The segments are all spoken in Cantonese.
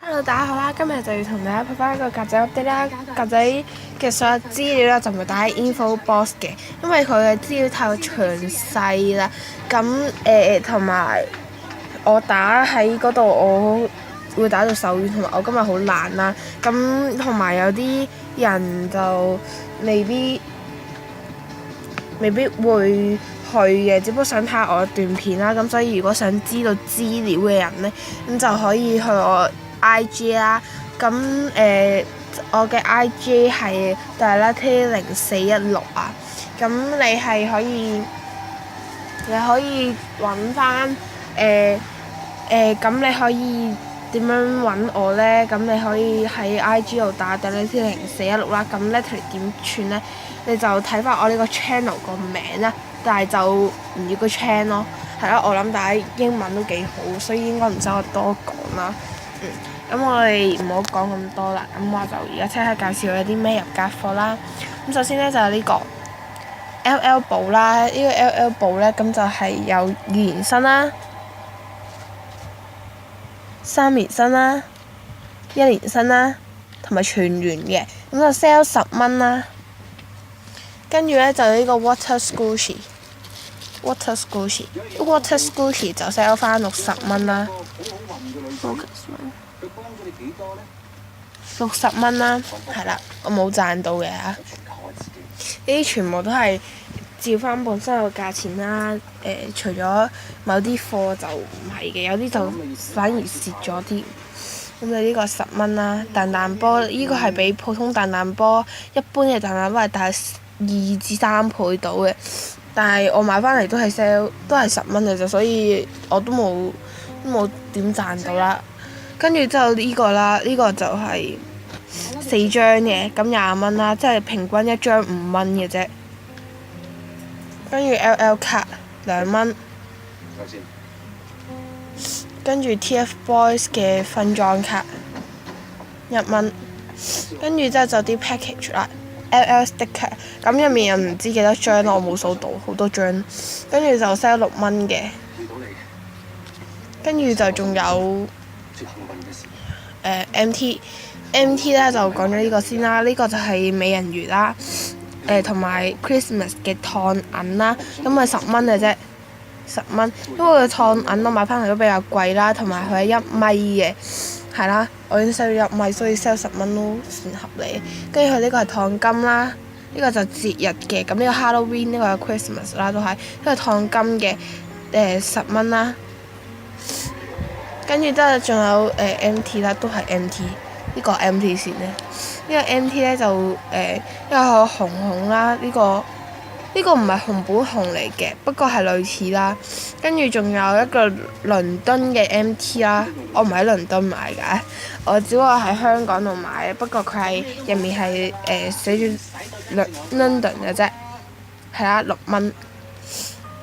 Hello，大家好啦！今日就要同大家拍翻一個格仔 update 啦。格仔嘅所有資料咧就唔係打喺 info box 嘅，因為佢嘅資料太詳細啦。咁同埋我打喺嗰度，我會打到手軟，同埋我今日好懶啦。咁同埋有啲人就未必會去嘅，只不過想睇下我段片啦。咁所以如果想知道資料嘅人呢，咁就可以去我IG 啦，我嘅 IG 係 Dilatte0416啊，咁你可以揾翻咁你可以點樣揾我呢？咁你可以喺 IG 度打 Dilatte0416啦，咁 letter 點串呢？你就睇翻我呢個 channel 個名啦，但係就唔要個 channel 咯，係啦，我諗大家英文都幾好，所以應該唔使我多講啦。咁我哋唔好講咁多啦，咁我就而家即刻介紹有啲咩入格貨啦。咁首先呢，就係呢個 LL 簿啦，呢個 LL 簿呢，咁就係有2連身啦、3連身啦、1連身啦，同埋全圓嘅，咁就 sell 10蚊啦。跟住呢，就呢個 Water Squishy 就 sell 翻60蚊啦。60蚊啦，係啦，我冇賺到嘅嚇。呢啲全部都係照翻本身個價錢啦。除咗某啲貨就唔係嘅，有啲就反而蝕咗啲。咁你呢個10蚊啦，彈彈波呢個係比普通彈彈波一般嘅彈彈波係大2至3倍到嘅，但係我買翻嚟都係 sell 都係10蚊嘅啫，所以我都冇點賺到啦。跟住之後呢個啦，呢個就係4張嘅，咁20蚊啦，即係平均一張5蚊嘅啫。跟住 LL 卡2蚊，跟住 TFBOYS 嘅分裝卡1蚊，跟住之後就啲 package 啦。LL sticker 咁入面又唔知幾多張咯，我冇數到，好多張。跟住就 sell 6蚊嘅，跟住就仲有MT 咧就講咗呢個先啦，呢個就係美人魚啦，同埋 Christmas 嘅燙銀啦，咁咪10蚊嘅啫，10蚊，因為佢燙銀我買翻嚟都比較貴啦，同埋佢係1米嘅，係啦，我已經 sell 咗1米，所以 sell 10蚊都算合理。跟住佢呢個係燙金啦，呢個就節日嘅，咁呢個 Halloween 呢個係 Christmas 啦，都係呢個燙金嘅，10蚊啦。跟住之後仲有MT 啦，都係 MT。呢個 MT 線呢，呢個 MT 呢就因為佢紅啦，呢個唔係紅本紅嚟嘅，不過係類似啦。跟住仲有一個倫敦嘅 MT 啦，我唔喺倫敦買㗎，我只不過喺香港度買，不過佢係入面係寫住 London 嘅啫，係啦，6蚊。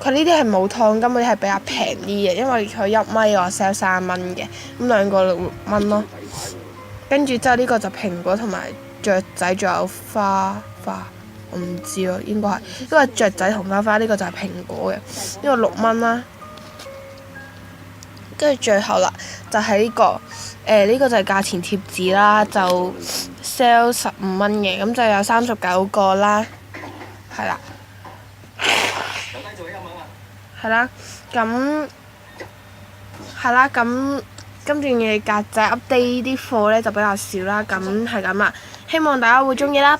佢呢啲係冇燙金，嗰啲係比較平啲嘅，因為佢1米我 sell 3蚊嘅，咁兩個6蚊咯。跟住之後呢個就蘋果同埋雀仔，仲有花，我唔知咯，應該係呢個係雀仔同花，呢個就係蘋果嘅，呢個6蚊啦。跟住最後啦，就係呢個呢個就係價錢貼紙啦，就 sell 15蚊嘅，咁就有39個啦，係啦。咁今段嘅格仔 update 啲貨呢就比較少啦，咁係咁啦，希望大家會鍾意啦。